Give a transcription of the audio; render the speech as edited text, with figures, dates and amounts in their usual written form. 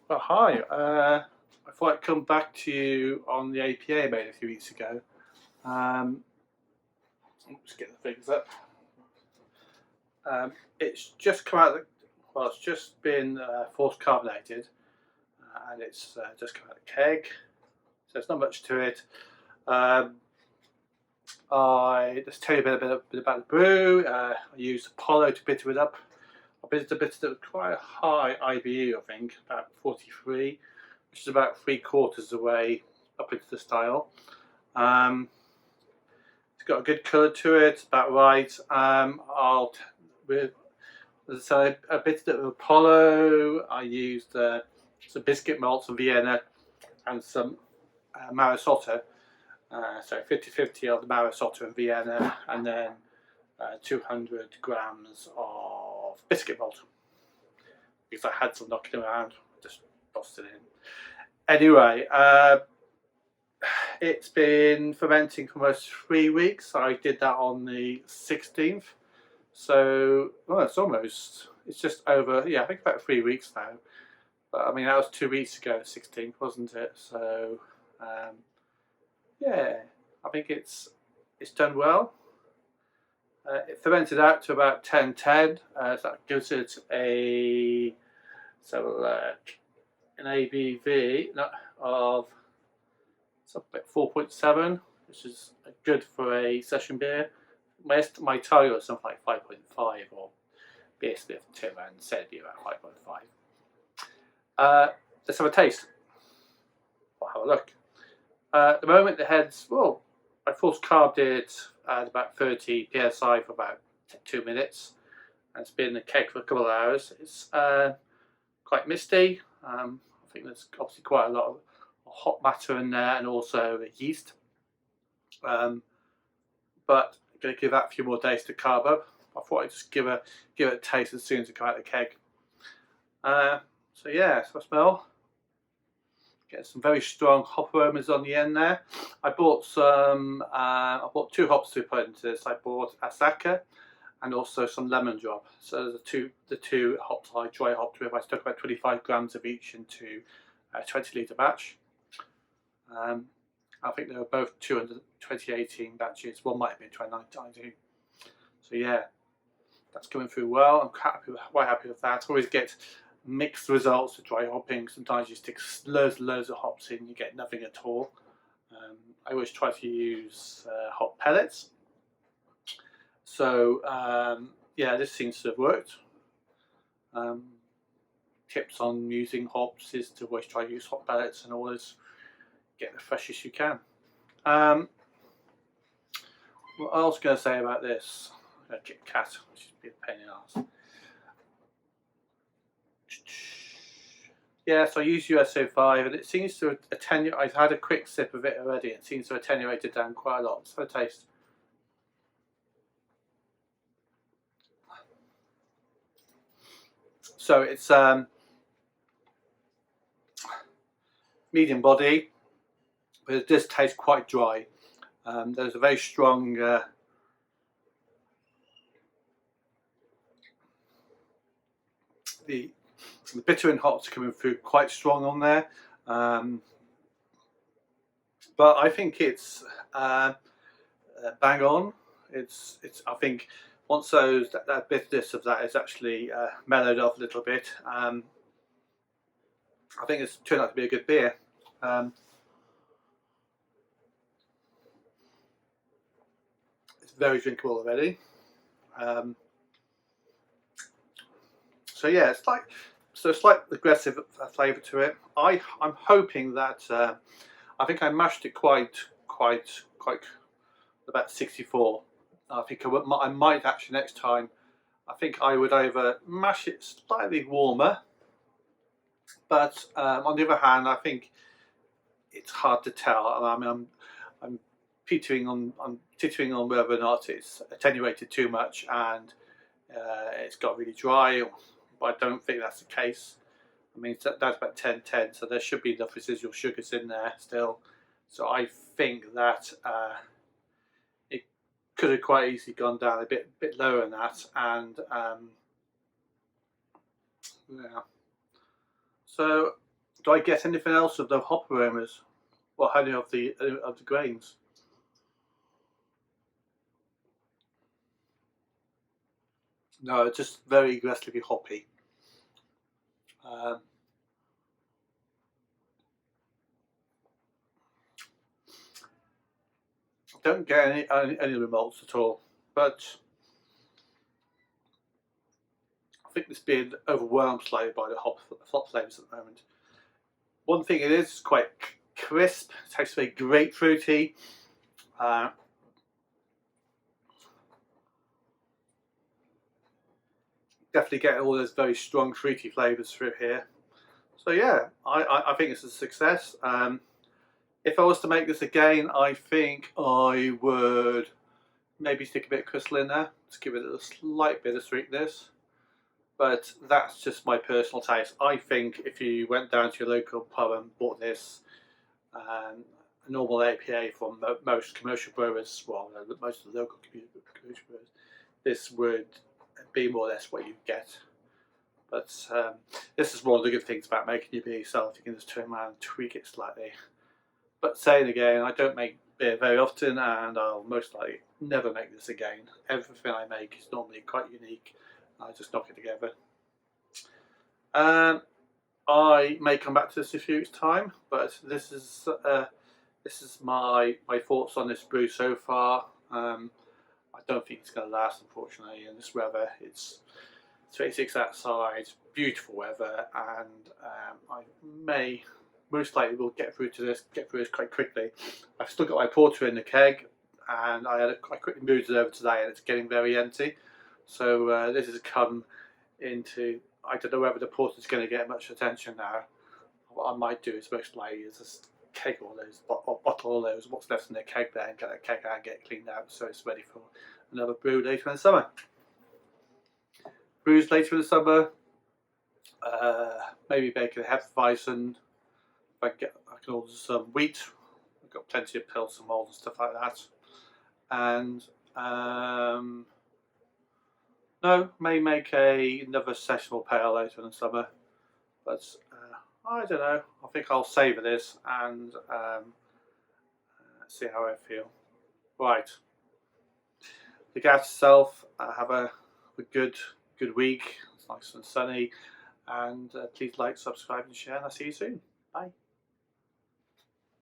Oh, hi. I thought I'd come back to you on the APA I made a few weeks ago. Um, let's get the figures up. It's just come out. Well, it's just been force carbonated, and it's just come out of the keg. So there's not much to it. I just tell you a bit about the brew. I used Apollo to bitter it up. I bittered it at quite a high IBU, I think, about 43, which is about 3/4 the way up into the style. It's got a good colour to it, about right. So I bittered it with Apollo. I used some biscuit malts from Vienna and some Marisotto. So 50-50 of the Marisotto and Vienna, and then 200 grams of biscuit malt. Because I had some knocking around, just tossed it in. Anyway, it's been fermenting for almost 3 weeks. I did that on the 16th. So, well, it's just over, yeah, I think about 3 weeks now. But I mean, that was 2 weeks ago, 16th, wasn't it? So, yeah, I think it's done well. It fermented out to about 1010. So that gives it an ABV of 4.7, which is good for a session beer. My target was something like 5.5, or basically if Tim and said it'd be about 5.5. Let's have a taste. I'll have a look. At the moment, the heads, well, I force carbed it at about 30 psi for about 2 minutes. And it's been in the keg for a couple of hours. It's quite misty. I think there's obviously quite a lot of hot matter in there, and also yeast. But I'm going to give that a few more days to carb up. I thought I'd just give it a taste as soon as it comes out of the keg. So yeah, so I smell. Get some very strong hop aromas on the end there. I bought two hops to put into this. I bought Asaka and also some lemon drop. So the two hops I dry hopped with. I stuck about 25 grams of each into a 20-litre batch. I think they were both 2018 batches. One might have been 2019. So yeah, that's coming through well. I'm quite happy with that. I always get mixed results with dry hopping. Sometimes you stick loads of hops in, you get nothing at all. I always try to use hop pellets. So yeah, this seems to have worked. Tips on using hops is to always try to use hop pellets and always get the freshest you can. What else was I going to say about this? A Kit Kat, which would be a pain in the ass. Yeah, so I use USO5 and it seems to attenuate. I've had a quick sip of it already. It seems to attenuate it down quite a lot. Let's have a taste. So it's medium body, but it does taste quite dry. There's a very strong the bitter and hops coming through quite strong on there, but I think it's bang on. It's I think once that bitterness of that is actually mellowed off a little bit, I think it's turned out to be a good beer. It's very drinkable already. So yeah, it's like slight aggressive flavour to it. I'm hoping that I think I mashed it quite about 64. I think I might actually next time. I think I would either mash it slightly warmer, But on the other hand, I think it's hard to tell. I mean, I'm teetering on whether or not it's attenuated too much and it's got really dry, but I don't think that's the case. I mean, that's about 10-10, so there should be enough residual sugars in there still. So I think that it could have quite easily gone down a bit lower than that, and yeah. So, do I get anything else of the hop aromas, or any of the grains? No, just very aggressively hoppy. Um, don't get any revolts at all, but I think it's being overwhelmed slightly by the hop flavors at the moment. One thing it is quite crisp, it tastes very grapefruity. Uh, definitely getting all those very strong fruity flavors through here. So yeah, I think it's a success. If I was to make this again, I think I would maybe stick a bit of crystal in there to give it a slight bit of sweetness. But that's just my personal taste. I think if you went down to your local pub and bought this, a normal APA from most commercial brewers, well, most of the local commercial brewers, this would be more or less what you get. But this is one of the good things about making your beer yourself. You can just turn around and tweak it slightly. But saying again, I don't make beer very often, and I'll most likely never make this again. Everything I make is normally quite unique. I just knock it together. I may come back to this in a few weeks' time, but this is my thoughts on this brew so far. I don't think it's going to last, unfortunately, in this weather. It's 26 outside, beautiful weather, and I may most likely will get through this quite quickly. I've still got my porter in the keg, and I quickly moved it over today, and it's getting very empty. So this has come into, I don't know whether the porter's going to get much attention now. What I might do is most likely is just keg all those, or bottle all those, what's left in the keg there, and get that keg out and get it cleaned out so it's ready for another brew later in the summer. Brews later in the summer, maybe bake a Hefeweizen. I can order some wheat. I've got plenty of pills and malts and stuff like that. And no, may make another sessional pale later in the summer. But I don't know. I think I'll savour this and see how I feel. Right. Look after yourself. Have a good week. It's nice and sunny. And please like, subscribe, and share. And I'll see you soon. Bye.